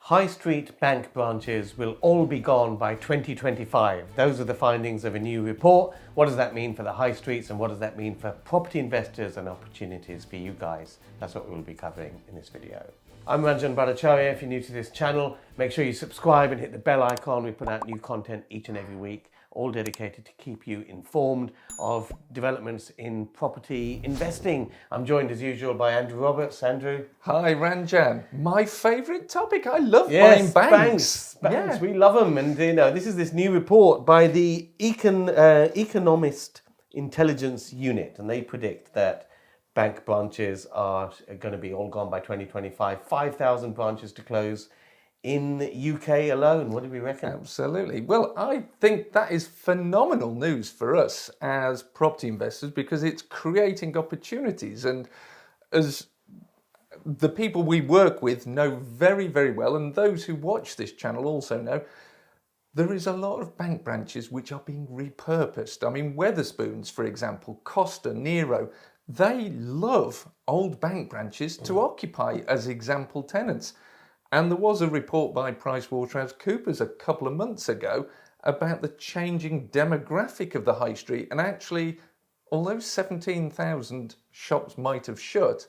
High street bank branches will all be gone by 2025. Those are the findings of a new report. What does that mean for the high streets and what does that mean for property investors and opportunities for you guys? That's what we'll be covering in this video. I'm Ranjan Bhattacharya. If you're new to this channel, make sure you subscribe and hit the bell icon. We put out new content each and every week, all dedicated to keep you informed of developments in property investing. I'm joined as usual by Andrew Roberts. Andrew. Hi Ranjan. My favourite topic. I love buying banks. Banks. Yeah. We love them. And this is this new report by the Economist Intelligence Unit, and they predict that bank branches are going to be all gone by 2025. 5,000 branches to close in the UK alone. What do we reckon? Absolutely. Well, I think that is phenomenal news for us as property investors because it's creating opportunities. And as the people we work with know very, very well, and those who watch this channel also know, there is a lot of bank branches which are being repurposed. I mean, Wetherspoons, for example, Costa, Nero, they love old bank branches to occupy as example tenants. And there was a report by PricewaterhouseCoopers a couple of months ago about the changing demographic of the high street. And actually, although 17,000 shops might have shut,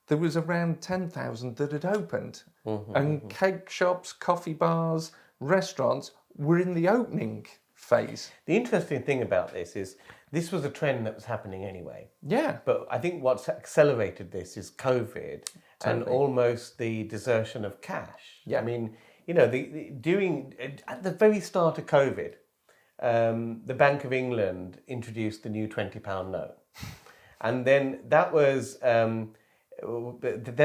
there was around 10,000 that had opened. And cake shops, coffee bars, restaurants were in the opening phase. The interesting thing about this is this was a trend that was happening anyway. Yeah. But I think what's accelerated this is COVID and almost the desertion of cash. Yeah. I mean, at the very start of COVID, the Bank of England introduced the new £20 note. And then that was, then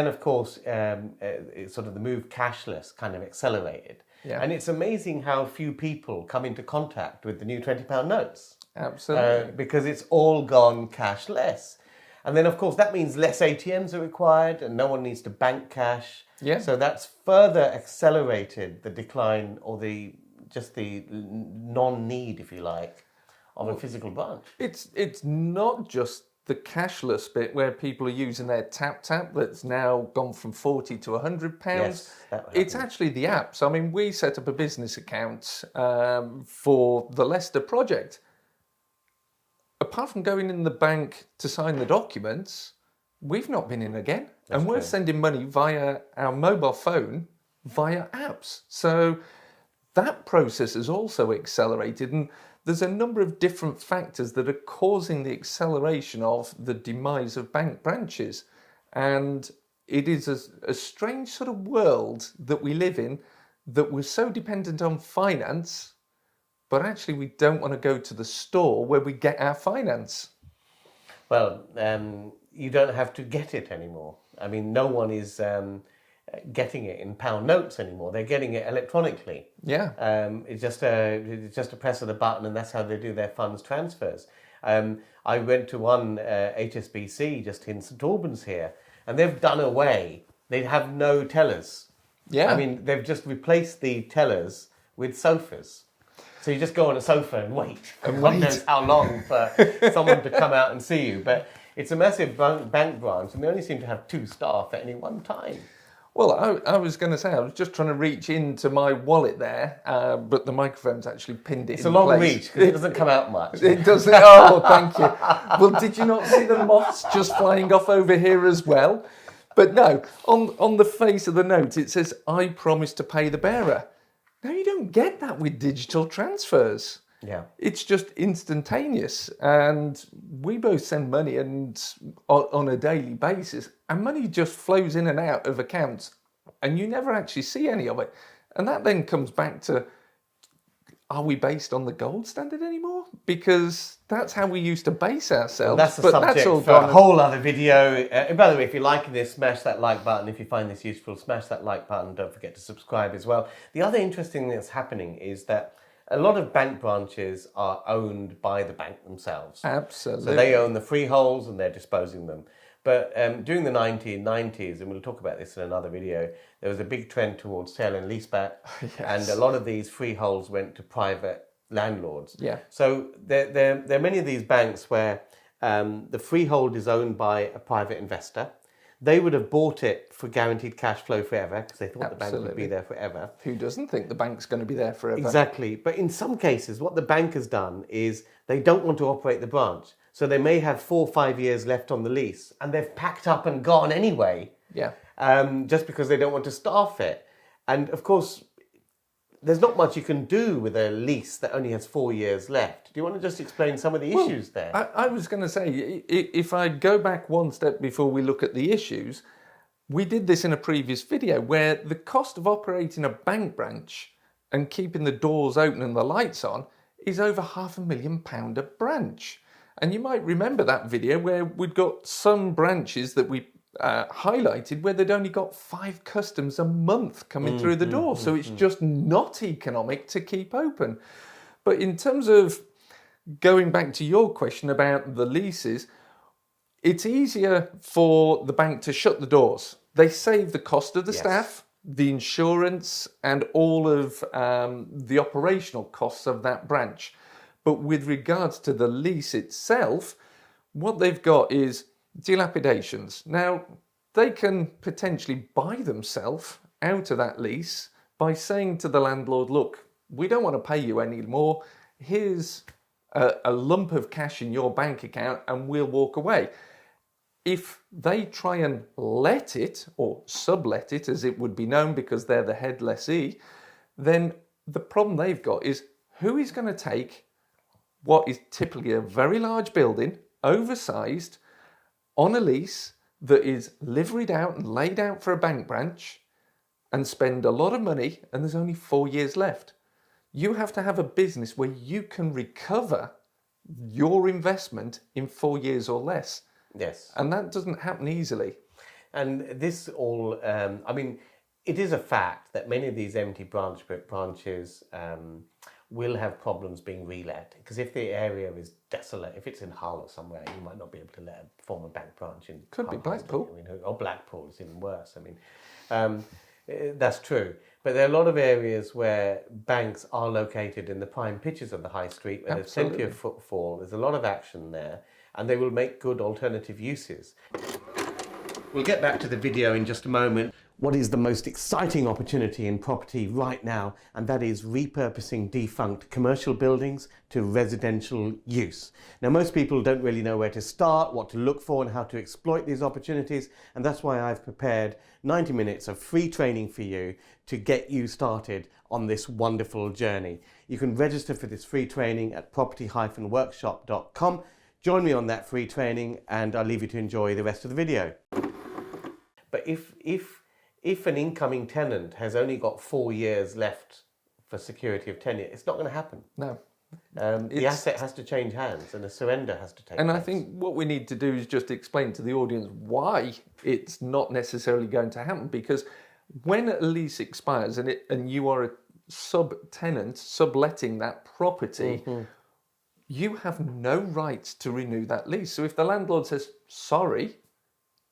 of course, sort of the move cashless kind of accelerated. Yeah. And it's amazing how few people come into contact with the new £20 notes. Absolutely. Because it's all gone cashless. And then, of course, that means less ATMs are required and no one needs to bank cash. Yeah. So that's further accelerated the decline or the non-need, if you like, of a physical branch. It's not just the cashless bit where people are using their tap that's now gone from £40 to £100. Yes, it's actually the apps. I mean, we set up a business account for the Leicester project. Apart from going in the bank to sign the documents, we've not been in again. And we're sending money via our mobile phone, via apps. So that process has also accelerated. And there's a number of different factors that are causing the acceleration of the demise of bank branches. And it is a strange sort of world that we live in, that we're so dependent on finance, but actually we don't want to go to the store where we get our finance. Well, you don't have to get it anymore. I mean, no one is getting it in pound notes anymore. They're getting it electronically. Yeah. It's just a press of the button, and that's how they do their funds transfers. I went to one HSBC just in St Albans here, and they've done away. They have no tellers. Yeah. I mean, they've just replaced the tellers with sofas. So you just go on a sofa and wait. And God knows how long for someone to come out and see you. But it's a massive bank branch, and they only seem to have 2 staff at any one time. Well, I was going to say, I was just trying to reach into my wallet there, but the microphone's actually pinned it in place. It's a long reach, because it doesn't come out much. It doesn't. Oh, thank you. Well, did you not see the moths just flying off over here as well? But no, on the face of the note, it says, "I promise to pay the bearer." Now, you don't get that with digital transfers. Yeah. It's just instantaneous. And we both send money on a daily basis, and money just flows in and out of accounts, and you never actually see any of it. And that then comes back to, are we based on the gold standard anymore? Because that's how we used to base ourselves. Well, that's the subject for a whole other video. By the way, if you're liking this, smash that like button. If you find this useful, smash that like button. Don't forget to subscribe as well. The other interesting thing that's happening is that a lot of bank branches are owned by the bank themselves. Absolutely. So they own the freeholds and they're disposing them. But during the 1990s, and we'll talk about this in another video, there was a big trend towards sale and leaseback. Yes. And a lot of these freeholds went to private landlords. Yeah. So there are many of these banks where the freehold is owned by a private investor. they would have bought it for guaranteed cash flow forever because they thought the bank would Absolutely. be there forever. Who doesn't think the bank's going to be there forever? Exactly. But in some cases, what the bank has done is they don't want to operate the branch. So they may have 4 or 5 years left on the lease and they've packed up and gone anyway. Yeah. Just because they don't want to staff it. And of course, there's not much you can do with a lease that only has 4 years left. Do you want to just explain some of the issues there? I was going to say, if I go back one step before we look at the issues, we did this in a previous video where the cost of operating a bank branch and keeping the doors open and the lights on is over £500,000 a branch. And you might remember that video where we'd got some branches that we highlighted where they'd only got 5 customers a month coming through the door. So it's just not economic to keep open. But in terms of going back to your question about the leases, it's easier for the bank to shut the doors. They save the cost of the staff, the insurance, and all of the operational costs of that branch. But with regards to the lease itself, what they've got is dilapidations. Now, they can potentially buy themselves out of that lease by saying to the landlord, look, we don't want to pay you any more. Here's a lump of cash in your bank account and we'll walk away. If they try and let it, or sublet it as it would be known because they're the head lessee, then the problem they've got is who is going to take what is typically a very large building, oversized, on a lease that is liveried out and laid out for a bank branch and spend a lot of money and there's only 4 years left. You have to have a business where you can recover your investment in 4 years or less. Yes. And that doesn't happen easily. And this all, it is a fact that many of these empty branches will have problems being relet. Because if the area is desolate, if it's in Hull or somewhere, you might not be able to let a former bank branch in. Could be Blackpool. Or Blackpool is even worse. That's true. But there are a lot of areas where banks are located in the prime pitches of the high street, where there's plenty of footfall, there's a lot of action there, and they will make good alternative uses. We'll get back to the video in just a moment. What is the most exciting opportunity in property right now? And that is repurposing defunct commercial buildings to residential use. Now, most people don't really know where to start, what to look for, and how to exploit these opportunities. And that's why I've prepared 90 minutes of free training for you to get you started on this wonderful journey. You can register for this free training at property-workshop.com. Join me on that free training, and I'll leave you to enjoy the rest of the video. But if an incoming tenant has only got 4 years left for security of tenure, it's not going to happen. No. The asset has to change hands and a surrender has to take place. And I think what we need to do is just explain to the audience why it's not necessarily going to happen. Because when a lease expires and you are a sub-tenant subletting that property, you have no right to renew that lease. So if the landlord says, sorry,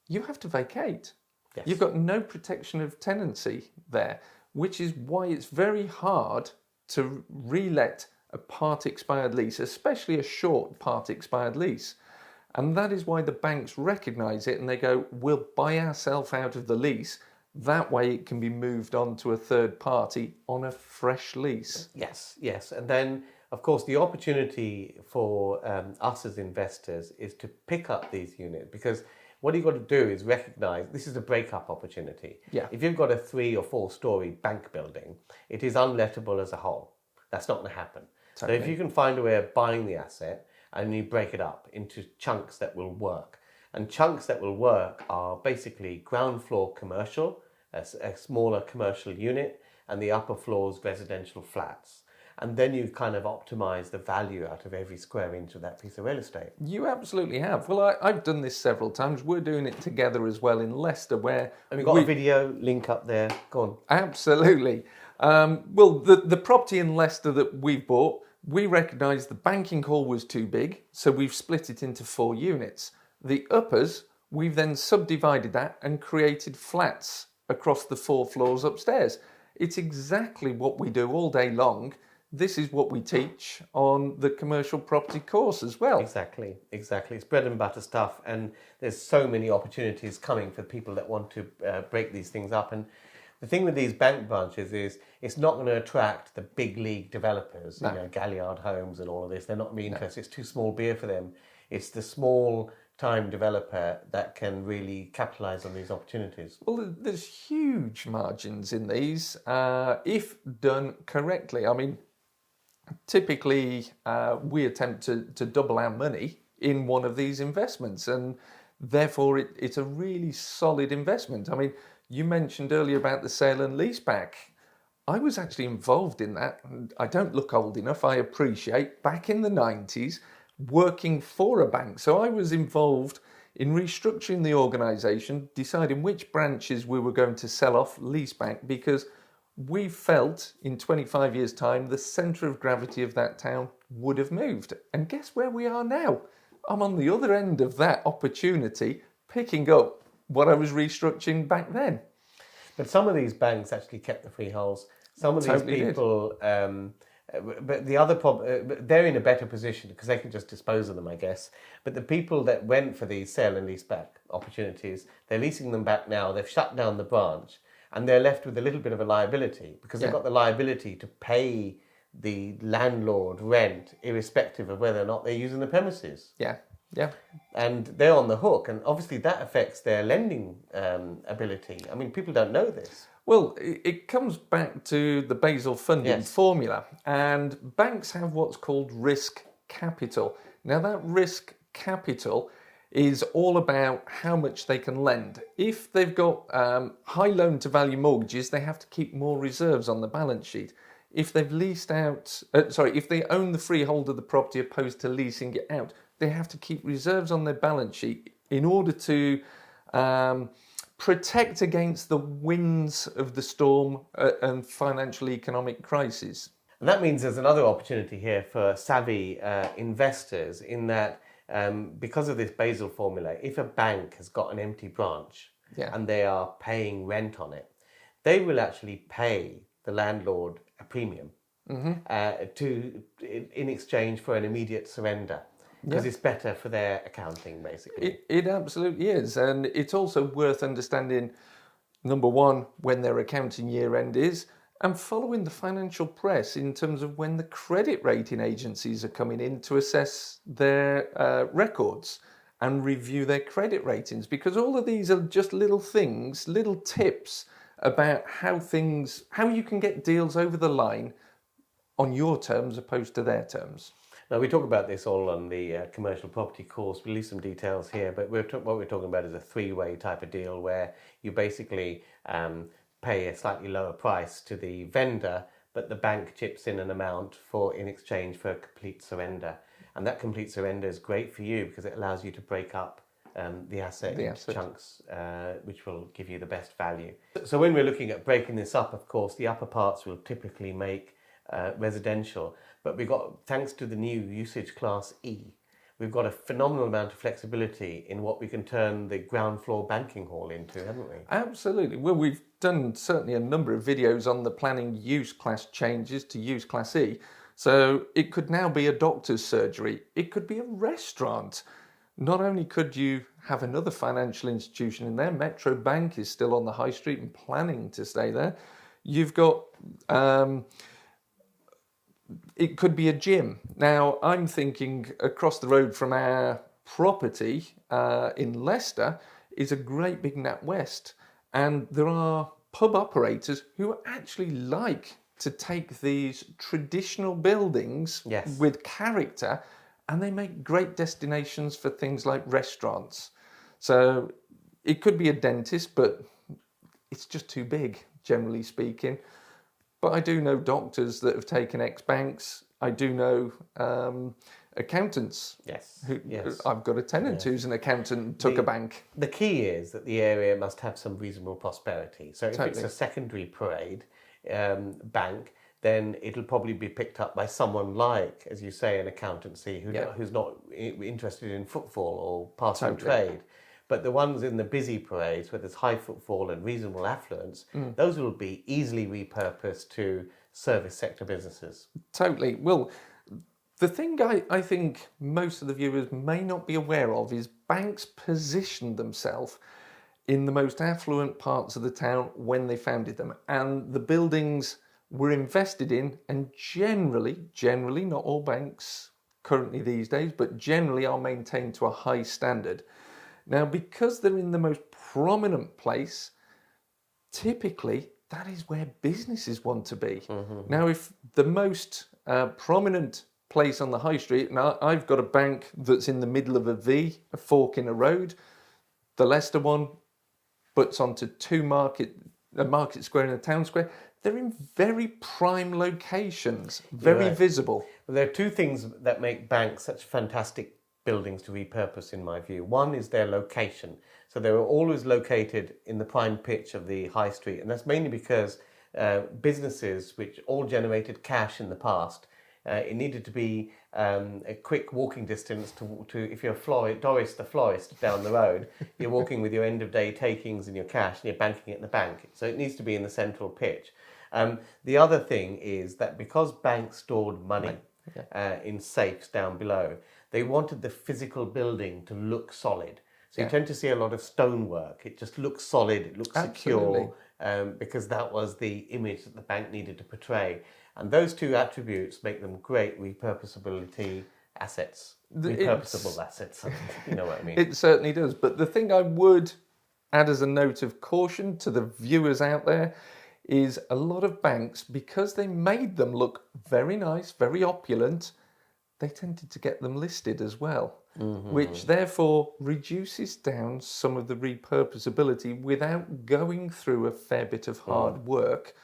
you have to vacate. Yes. You've got no protection of tenancy there, which is why it's very hard to relet a part expired lease, especially a short part expired lease. And that is why the banks recognise it and they go, we'll buy ourselves out of the lease. That way it can be moved on to a third party on a fresh lease. Yes. And then, of course, the opportunity for us as investors is to pick up these units, because what you've got to do is recognise this is a break-up opportunity. Yeah. If you've got a 3 or 4 story bank building, it is unlettable as a whole. That's not going to happen. Totally. So if you can find a way of buying the asset and you break it up into chunks that will work, and chunks that will work are basically ground floor commercial, a smaller commercial unit, and the upper floors residential flats. And then you kind of optimize the value out of every square inch of that piece of real estate. You absolutely have. Well, I've done this several times. We're doing it together as well in Leicester, where... And we've got a video link up there. Go on. Absolutely. Well, the property in Leicester that we've bought, we recognised the banking hall was too big, so we've split it into 4 units. The uppers, we've then subdivided that and created flats across the 4 floors upstairs. It's exactly what we do all day long, this is what we teach on the commercial property course as well. Exactly. It's bread and butter stuff, and there's so many opportunities coming for people that want to break these things up. And the thing with these bank branches is it's not going to attract the big league developers, Galliard Homes and all of this. They're not really interested. It's too small beer for them. It's the small time developer that can really capitalize on these opportunities. Well, there's huge margins in these if done correctly. I mean, typically we attempt to double our money in one of these investments, and therefore it's a really solid investment. I mean, you mentioned earlier about the sale and leaseback. I was actually involved in that. I don't look old enough, I appreciate, back in the 90s, working for a bank. So I was involved in restructuring the organisation, deciding which branches we were going to sell off leaseback, because we felt in 25 years' time the centre of gravity of that town would have moved. And guess where we are now? I'm on the other end of that opportunity, picking up what I was restructuring back then. But some of these banks actually kept the freeholds. Some of these people, but the other problem, they're in a better position because they can just dispose of them, I guess. But the people that went for these sale and leaseback opportunities, they're leasing them back now. They've shut down the branch, and they're left with a little bit of a liability because they've got the liability to pay the landlord rent, irrespective of whether or not they're using the premises. Yeah. And they're on the hook, and obviously that affects their lending ability. I mean, people don't know this. Well, it comes back to the Basel funding formula, and banks have what's called risk capital. Now, that risk capital is all about how much they can lend. If they've got high loan-to-value mortgages, they have to keep more reserves on the balance sheet. If they've leased out, if they own the freehold of the property opposed to leasing it out, they have to keep reserves on their balance sheet in order to protect against the winds of the storm and financial economic crisis. And that means there's another opportunity here for savvy investors in that because of this Basel formula, if a bank has got an empty branch and they are paying rent on it, they will actually pay the landlord a premium in exchange for an immediate surrender. Because it's better for their accounting, basically. It absolutely is. And it's also worth understanding, number one, when their accounting year end is, and following the financial press in terms of when the credit rating agencies are coming in to assess their records and review their credit ratings. Because all of these are just little things, little tips about how you can get deals over the line on your terms opposed to their terms. Now, we talk about this all on the commercial property course. We'll leave some details here, but what we're talking about is a three-way type of deal where you basically pay a slightly lower price to the vendor, but the bank chips in an amount in exchange for a complete surrender. And that complete surrender is great for you because it allows you to break up the asset into chunks, which will give you the best value. So when we're looking at breaking this up, of course, the upper parts will typically make residential, but we've got, thanks to the new usage class E, we've got a phenomenal amount of flexibility in what we can turn the ground floor banking hall into, haven't we? Absolutely. Well, we've done certainly a number of videos on the planning use class changes to use class E. So it could now be a doctor's surgery. It could be a restaurant. Not only could you have another financial institution in there, Metro Bank is still on the high street and planning to stay there. You've got... it could be a gym. Now, I'm thinking across the road from our property in Leicester is a great big NatWest. And there are pub operators who actually like to take these traditional buildings with character, and they make great destinations for things like restaurants. So it could be a dentist, but it's just too big, generally speaking. But I do know doctors that have taken ex-banks. I do know accountants. Yes. I've got a tenant who's an accountant and took a bank. The key is that the area must have some reasonable prosperity. So if it's a secondary parade bank, then it'll probably be picked up by someone like, as you say, an accountancy who's not interested in footfall or passing trade. But the ones in the busy parades where there's high footfall and reasonable affluence, those will be easily repurposed to service sector businesses. Totally. Well, the thing I think most of the viewers may not be aware of is banks positioned themselves in the most affluent parts of the town when they founded them. And the buildings were invested in, and generally, not all banks currently these days, but generally are maintained to a high standard. Now, because they're in the most prominent place, typically that is where businesses want to be. Now, if the most prominent place on the high street, and I've got a bank that's in the middle of a V, a fork in a road, the Leicester one butts onto a market square and a town square. They're in very prime locations, very visible. Well, there are two things that make banks such fantastic buildings to repurpose, in my view. One is their location. So they were always located in the prime pitch of the high street, and that's mainly because businesses which all generated cash in the past, it needed to be a quick walking distance to if you're Doris the florist down the road, you're walking with your end of day takings and your cash and you're banking it in the bank. So it needs to be in the central pitch. The other thing is that because banks stored money in safes down below, they wanted the physical building to look solid. So you tend to see a lot of stonework. It just looks solid, it looks secure, because that was the image that the bank needed to portray. And those two attributes make them great repurposable assets. You know what I mean? It certainly does. But the thing I would add as a note of caution to the viewers out there is a lot of banks, because they made them look very nice, very opulent, they tended to get them listed as well, which therefore reduces down some of the repurposability without going through a fair bit of hard work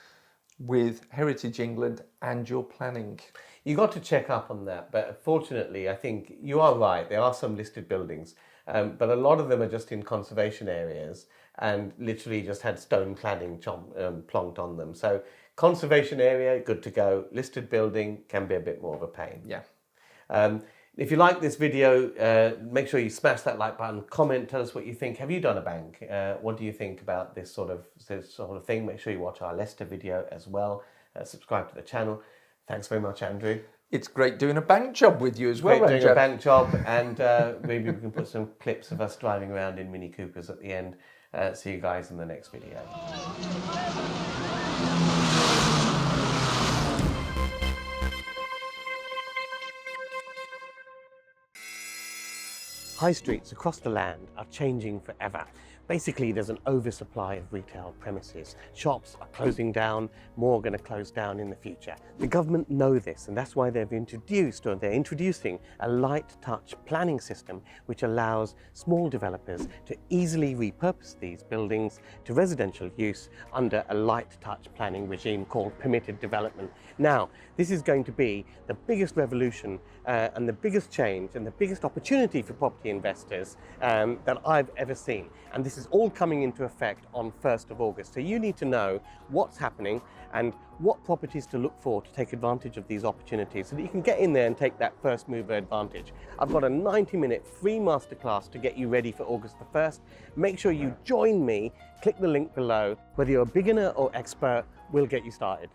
with Heritage England and your planning. You got to check up on that, but fortunately, I think you are right. There are some listed buildings, but a lot of them are just in conservation areas and literally just had stone cladding plonked on them. So conservation area, good to go. Listed building can be a bit more of a pain. Yeah. If you like this video, make sure you smash that like button, comment, tell us what you think. Have you done a bank? What do you think about this sort of thing? Make sure you watch our Leicester video as well. Subscribe to the channel. Thanks very much, Andrew. It's great doing a bank job with you as well, Great doing a bank job, and maybe we can put some clips of us driving around in Mini Coopers at the end. See you guys in the next video. High streets across the land are changing forever. Basically, there's an oversupply of retail premises. Shops are closing down, more are going to close down in the future. The government know this, and that's why they're introducing a light touch planning system which allows small developers to easily repurpose these buildings to residential use under a light touch planning regime called permitted development. Now, this is going to be the biggest revolution and the biggest change and the biggest opportunity for property investors that I've ever seen. And this is all coming into effect on 1st of August. So you need to know what's happening and what properties to look for to take advantage of these opportunities so that you can get in there and take that first mover advantage. I've got a 90-minute free masterclass to get you ready for August the 1st. Make sure you join me, click the link below. Whether you're a beginner or expert, we'll get you started.